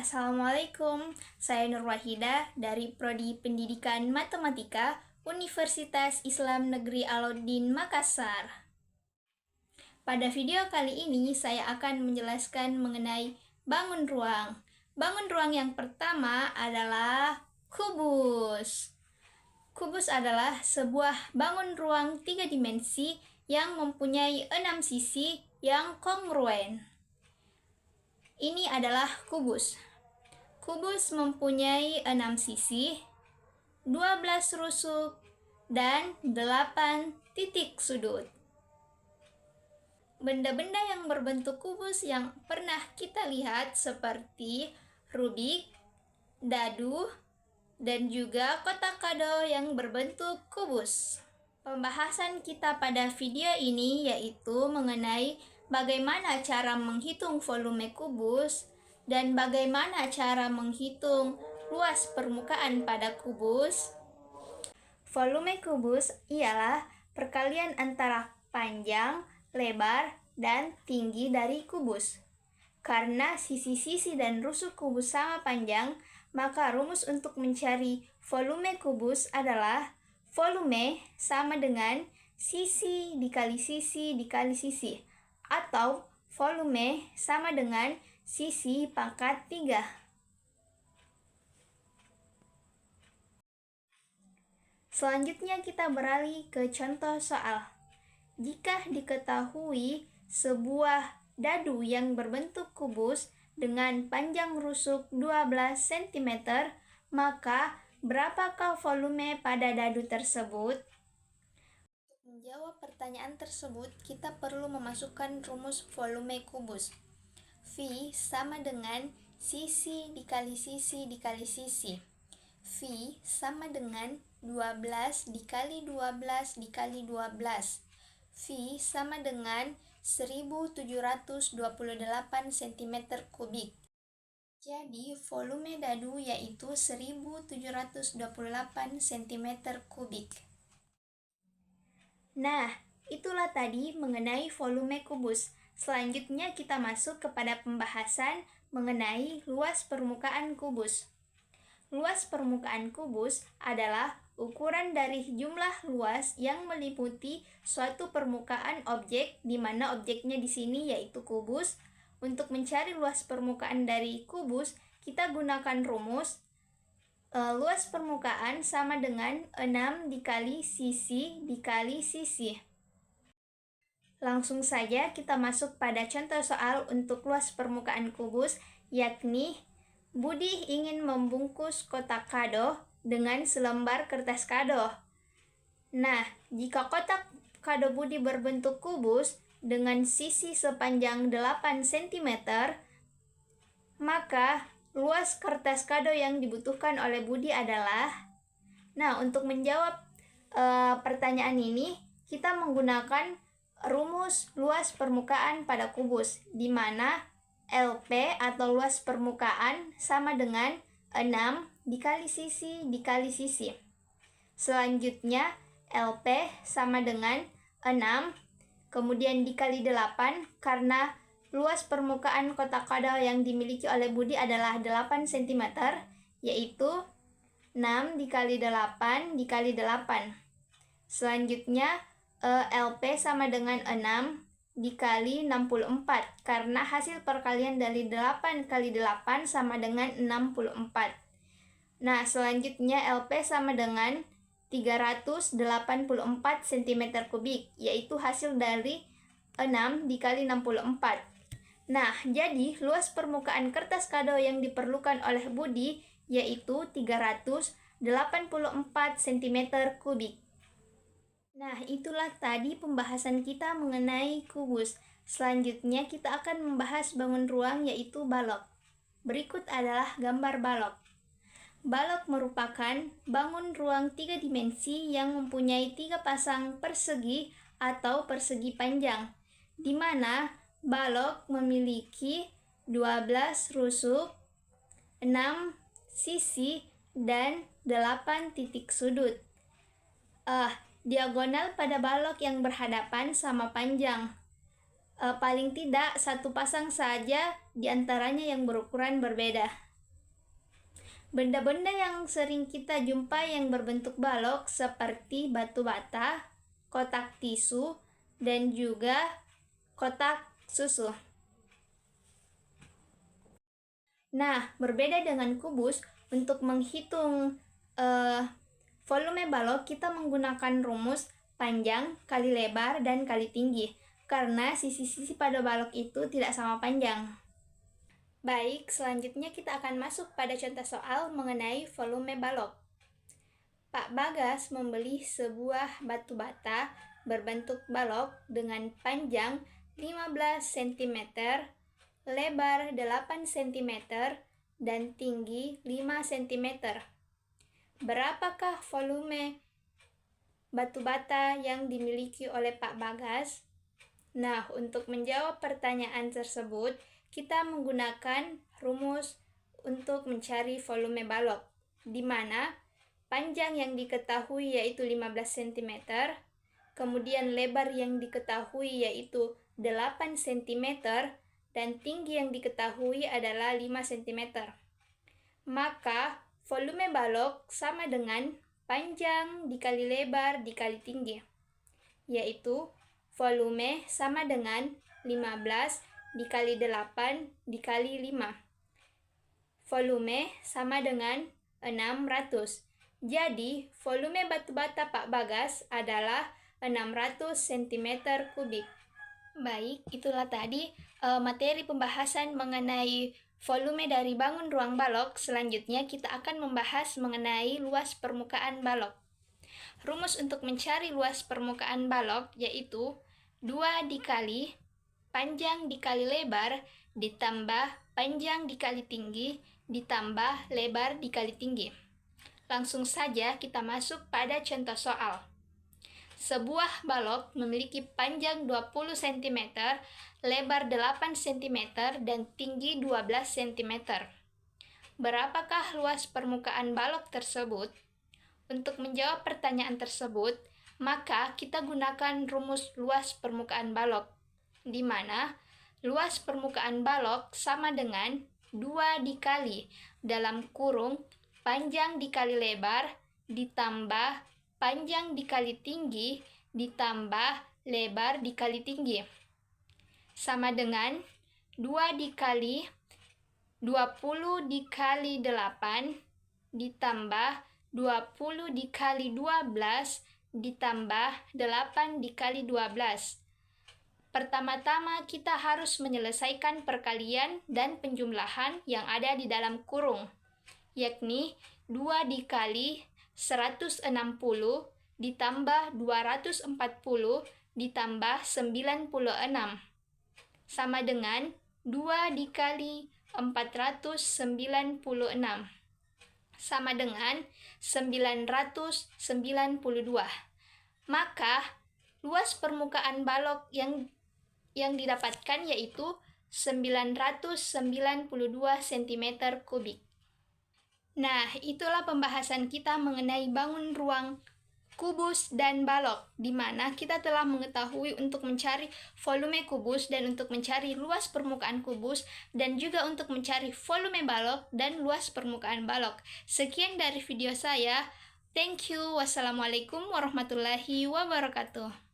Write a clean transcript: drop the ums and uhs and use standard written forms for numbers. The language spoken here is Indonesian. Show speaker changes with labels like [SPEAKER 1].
[SPEAKER 1] Assalamualaikum, saya Nur Wahida dari Prodi Pendidikan Matematika Universitas Islam Negeri Alauddin Makassar. Pada video kali ini saya akan menjelaskan mengenai bangun ruang. Bangun ruang yang pertama adalah kubus. Kubus adalah sebuah bangun ruang 3 dimensi yang mempunyai 6 sisi yang kongruen. Ini adalah kubus. Kubus mempunyai 6 sisi, 12 rusuk, dan 8 titik sudut. Benda-benda yang berbentuk kubus yang pernah kita lihat seperti rubik, dadu, dan juga kotak kado yang berbentuk kubus. Pembahasan kita pada video ini yaitu mengenai bagaimana cara menghitung volume kubus dan bagaimana cara menghitung luas permukaan pada kubus. Volume kubus ialah perkalian antara panjang, lebar, dan tinggi dari kubus. Karena sisi-sisi dan rusuk kubus sama panjang, maka rumus untuk mencari volume kubus adalah volume sama dengan sisi dikali sisi dikali sisi, atau volume sama dengan sisi pangkat 3. Selanjutnya kita beralih ke contoh soal. Jika diketahui sebuah dadu yang berbentuk kubus dengan panjang rusuk 12 cm, maka berapakah volume pada dadu tersebut? Untuk menjawab pertanyaan tersebut, kita perlu memasukkan rumus volume kubus. V sama dengan sisi dikali sisi dikali sisi. V sama dengan 12 dikali 12 dikali 12. V sama dengan 1728 cm3. Jadi volume dadu yaitu 1728 cm3. Nah, itulah tadi mengenai volume kubus. Selanjutnya kita masuk kepada pembahasan mengenai luas permukaan kubus. Luas permukaan kubus adalah ukuran dari jumlah luas yang meliputi suatu permukaan objek, di mana objeknya di sini yaitu kubus. Untuk mencari luas permukaan dari kubus, kita gunakan rumus luas permukaan sama dengan 6 dikali sisi dikali sisi. Langsung saja kita masuk pada contoh soal untuk luas permukaan kubus, yakni Budi ingin membungkus kotak kado dengan selembar kertas kado. Nah, jika kotak kado Budi berbentuk kubus dengan sisi sepanjang 8 cm, maka luas kertas kado yang dibutuhkan oleh Budi adalah... Nah, untuk menjawab pertanyaan ini, kita menggunakan rumus luas permukaan pada kubus, di mana LP atau luas permukaan sama dengan 6 dikali sisi dikali sisi. Selanjutnya LP sama dengan 6 kemudian dikali 8, karena luas permukaan kotak kado yang dimiliki oleh Budi adalah 8 cm, yaitu 6 dikali 8 dikali 8. Selanjutnya LP sama dengan 6 dikali 64, karena hasil perkalian dari 8 kali 8 sama dengan 64. Nah, selanjutnya LP sama dengan 384 cm3, yaitu hasil dari 6 dikali 64. Nah, jadi luas permukaan kertas kado yang diperlukan oleh Budi yaitu 384 cm3. Nah, itulah tadi pembahasan kita mengenai kubus. Selanjutnya kita akan membahas bangun ruang yaitu balok. Berikut adalah gambar balok. Balok merupakan bangun ruang 3 dimensi yang mempunyai 3 pasang persegi atau persegi panjang, di mana balok memiliki 12 rusuk, 6 sisi, dan 8 titik sudut. Diagonal pada balok yang berhadapan sama panjang. Paling tidak satu pasang saja diantaranya yang berukuran berbeda. Benda-benda yang sering kita jumpai yang berbentuk balok seperti batu bata, kotak tisu, dan juga kotak susu. Nah, berbeda dengan kubus, untuk menghitung volume balok kita menggunakan rumus panjang kali lebar dan kali tinggi, karena sisi-sisi pada balok itu tidak sama panjang. Baik, selanjutnya kita akan masuk pada contoh soal mengenai volume balok. Pak Bagas membeli sebuah batu bata berbentuk balok dengan panjang 15 cm, lebar 8 cm, dan tinggi 5 cm. Berapakah volume batu bata yang dimiliki oleh Pak Bagas? Nah, untuk menjawab pertanyaan tersebut, kita menggunakan rumus untuk mencari volume balok, di mana panjang yang diketahui yaitu 15 cm, kemudian lebar yang diketahui yaitu 8 cm, dan tinggi yang diketahui adalah 5 cm. Maka, volume balok sama dengan panjang dikali lebar dikali tinggi, yaitu volume sama dengan 15 dikali 8 dikali 5. Volume sama dengan 600. Jadi, volume batu bata Pak Bagas adalah 600 cm3. Baik, itulah tadi materi pembahasan mengenai volume dari bangun ruang balok. Selanjutnya kita akan membahas mengenai luas permukaan balok. Rumus untuk mencari luas permukaan balok yaitu 2 dikali panjang dikali lebar ditambah panjang dikali tinggi ditambah lebar dikali tinggi. Langsung saja kita masuk pada contoh soal. Sebuah balok memiliki panjang 20 cm, lebar 8 cm, dan tinggi 12 cm. Berapakah luas permukaan balok tersebut? Untuk menjawab pertanyaan tersebut, maka kita gunakan rumus luas permukaan balok, di mana luas permukaan balok sama dengan 2 dikali dalam kurung panjang dikali lebar ditambah panjang dikali tinggi ditambah lebar dikali tinggi, sama dengan 2 dikali 20 dikali 8 ditambah 20 dikali 12 ditambah 8 dikali 12. Pertama-tama kita harus menyelesaikan perkalian dan penjumlahan yang ada di dalam kurung, yakni 2 dikali 160 ditambah 240 ditambah 96 sama dengan 2 dikali 496 sama dengan 992. Maka luas permukaan balok yang didapatkan yaitu 992 cm3. Nah, itulah pembahasan kita mengenai bangun ruang kubus dan balok, di mana kita telah mengetahui untuk mencari volume kubus dan untuk mencari luas permukaan kubus dan juga untuk mencari volume balok dan luas permukaan balok. Sekian dari video saya. Thank you. Wassalamualaikum warahmatullahi wabarakatuh.